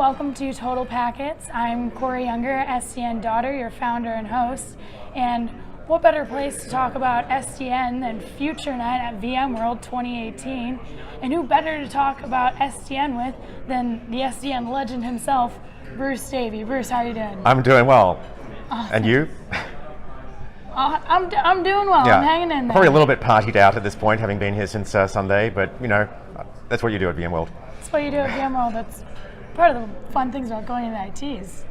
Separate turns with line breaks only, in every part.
welcome to TotalPackets. I'm Kori Younger, SDN daughter, your founder and host. And what better place to talk about SDN than Future Night at VMworld 2018? And who better to talk about SDN with than the SDN legend himself, Bruce Davie. Bruce, how are you doing?
I'm doing well. And you?
I'm doing well.
Yeah.
I'm hanging in there.
Probably a little bit partied out at this point, having been here since Sunday, but you know, that's what you do at VMworld.
That's what you do at VMworld. That's part of the fun things about going into ITs.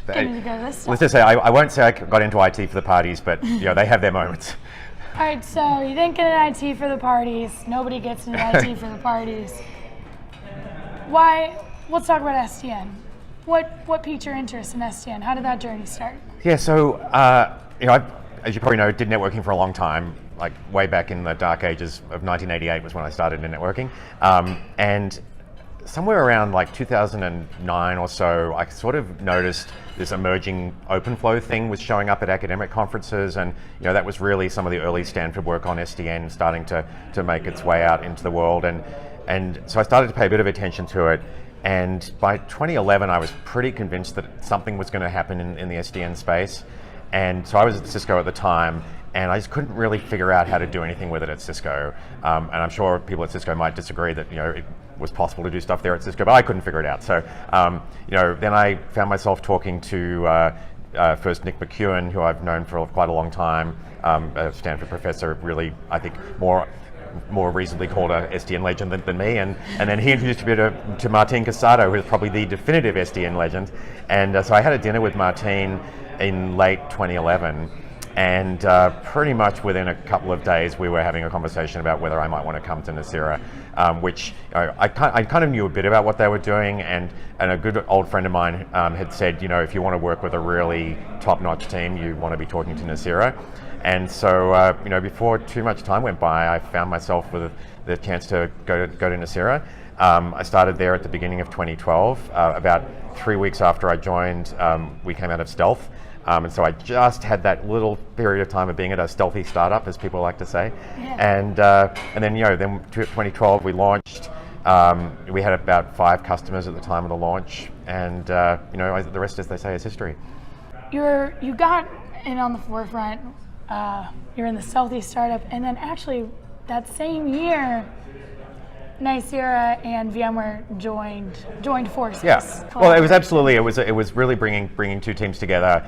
Getting to go to this stuff.
Let's just say, I won't say I got into IT for the parties, but you know, they have their moments.
All right, so you didn't get into IT for the parties. Nobody gets into IT for the parties. Why? Let's talk about SDN. What piqued your interest in SDN? How did that journey start?
Yeah, so you know, as you probably know, did networking for a long time. Like way back in the dark ages of 1988 was when I started in networking, and somewhere around like 2009 or so, I sort of noticed this emerging OpenFlow thing was showing up at academic conferences, and you know, that was really some of the early Stanford work on SDN starting to make its way out into the world, and so I started to pay a bit of attention to it. And by 2011, I was pretty convinced that something was going to happen in the SDN space. And so I was at Cisco at the time, and I just couldn't really figure out how to do anything with it at Cisco. And I'm sure people at Cisco might disagree that, you know, it was possible to do stuff there at Cisco, but I couldn't figure it out. So, you know, then I found myself talking to first Nick McEwen, who I've known for quite a long time, a Stanford professor, really, I think, more reasonably called a SDN legend than me, and then he introduced me to Martin Casado, who is probably the definitive SDN legend. And so I had a dinner with Martin in late 2011, and pretty much within a couple of days we were having a conversation about whether I might want to come to Nicira, which I kind of knew a bit about what they were doing, and a good old friend of mine had said, you know, if you want to work with a really top-notch team, you want to be talking to Nicira. And so, you know, before too much time went by, I found myself with the chance to go to Nicira. I started there at the beginning of 2012. About 3 weeks after I joined, we came out of stealth. And so I just had that little period of time of being at a stealthy startup, as people like to say. Yeah. And then, you know, then 2012 we launched. We had about 5 customers at the time of the launch, and you know, the rest, as they say, is history.
You got in on the forefront. You're in the stealthy startup, and then actually that same year, Nicira and VMware joined forces.
Yeah. Well, it was absolutely. It was really bringing two teams together.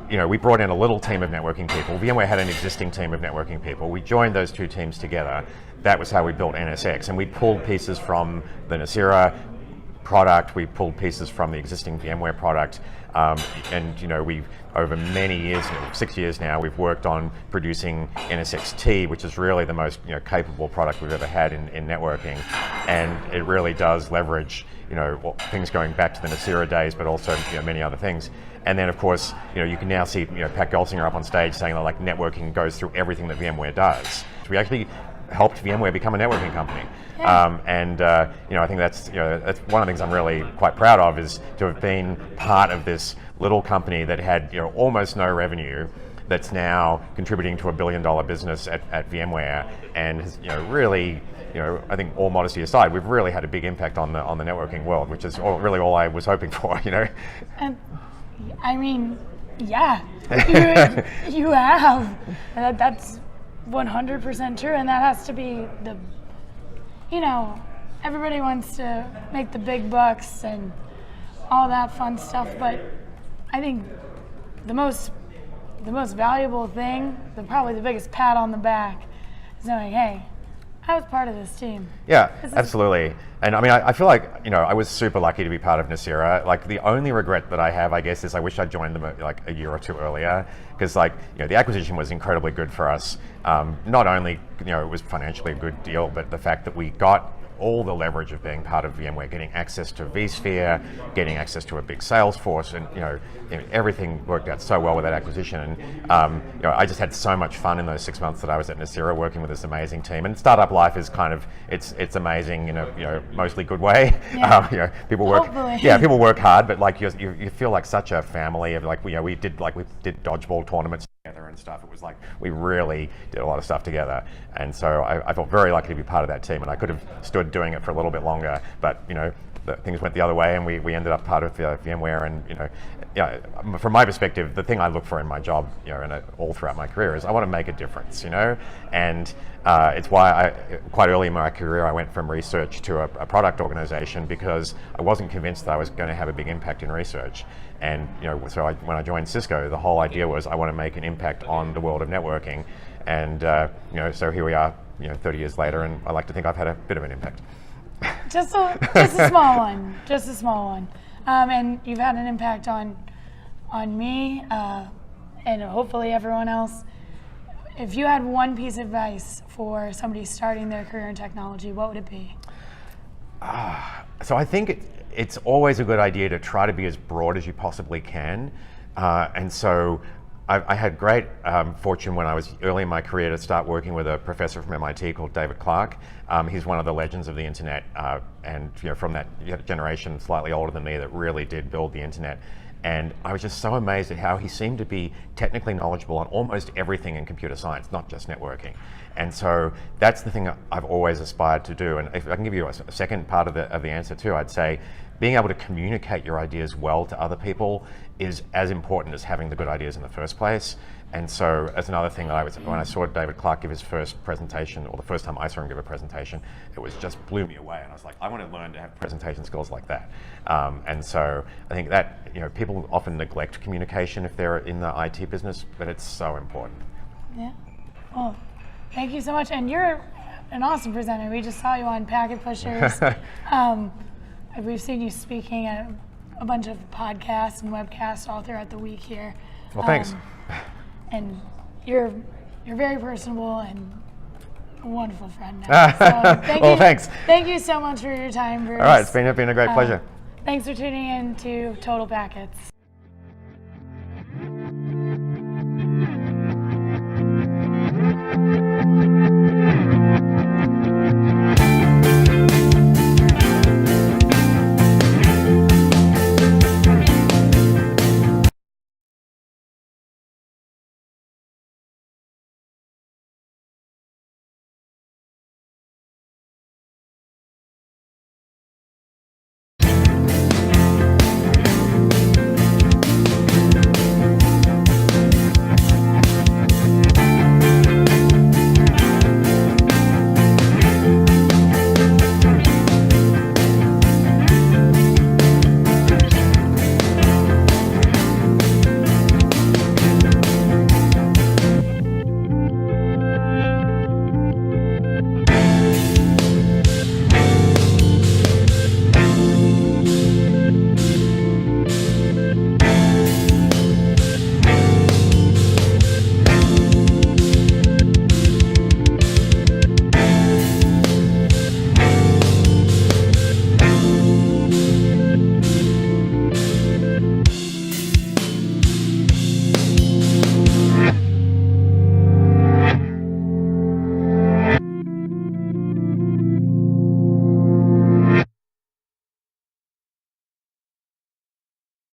You know, we brought in a little team of networking people. VMware had an existing team of networking people. We joined those two teams together. That was how we built NSX, and we pulled pieces from the Nicira product. We pulled pieces from the existing VMware product, and you know, we've over many years, 6 years now, we've worked on producing NSX-T, which is really the most, you know, capable product we've ever had in networking, and it really does leverage, you know, things going back to the Nicira days, but also, you know, many other things. And then of course, you know, you can now see, you know, Pat Gelsinger up on stage saying that like networking goes through everything that VMware does. So we actually helped VMware become a networking company. Yeah. You know, I think that's one of the things I'm really quite proud of, is to have been part of this little company that had, you know, almost no revenue, that's now contributing to $1 billion business at VMware, and has, you know, really, you know, I think, all modesty aside, we've really had a big impact on the networking world, which is really all I was hoping for, you know. And
I mean, yeah, you have. That's 100% true, and that has to be the, you know, everybody wants to make the big bucks and all that fun stuff, but I think the most valuable thing, probably the biggest pat on the back, is knowing, hey, I was part of this team.
Yeah, absolutely. And I mean, I feel like, you know, I was super lucky to be part of Nicira. Like, the only regret that I have, I guess, is I wish I'd joined them like a year or two earlier, because, like, you know, the acquisition was incredibly good for us. Not only, you know, it was financially a good deal, but the fact that we got all the leverage of being part of VMware, getting access to vSphere, getting access to a big sales force, and you know, everything worked out so well with that acquisition. And you know, I just had so much fun in those 6 months that I was at Nicira working with this amazing team. And startup life is kind of, it's amazing in a, you know, mostly good way. Yeah. You know, people work, people work hard, but like you feel like such a family of, like, you know, we did dodgeball tournaments together and stuff. It was like we really did a lot of stuff together, and so I felt very lucky to be part of that team, and I could have stood doing it for a little bit longer, but you know, things went the other way, and we ended up part of VMware. And from my perspective, the thing I look for in my job, and all throughout my career, is I want to make a difference, and it's why quite early in my career I went from research to a product organization, because I wasn't convinced that I was going to have a big impact in research. And so when I joined Cisco, the whole idea was I want to make an impact on the world of networking. And so here we are, 30 years later, and I like to think I've had a bit of an impact.
Just a small one, just a small one. And you've had an impact on me, and hopefully everyone else. If you had one piece of advice for somebody starting their career in technology, what would it be?
So I think it's always a good idea to try to be as broad as you possibly can. And so I had great fortune when I was early in my career to start working with a professor from MIT called David Clark. He's one of the legends of the internet, and from that generation, slightly older than me, that really did build the internet. And I was just so amazed at how he seemed to be technically knowledgeable on almost everything in computer science, not just networking. And so that's the thing I've always aspired to do. And if I can give you a second part of the answer too, I'd say being able to communicate your ideas well to other people is as important as having the good ideas in the first place. And so that's another thing that when I saw David Clark give his first presentation, or the first time I saw him give a presentation, it was just blew me away. And I was like, I want to learn to have presentation skills like that. And so I think that, people often neglect communication if they're in the IT business, but it's so important.
Yeah. Well, thank you so much. And you're an awesome presenter. We just saw you on Packet Pushers. We've seen you speaking at a bunch of podcasts and webcasts all throughout the week here.
Well, thanks.
And you're very personable and a wonderful friend now. So
thanks.
Thank you so much for your time, Bruce.
All right, it's been a great pleasure.
Thanks for tuning in to Total Packets.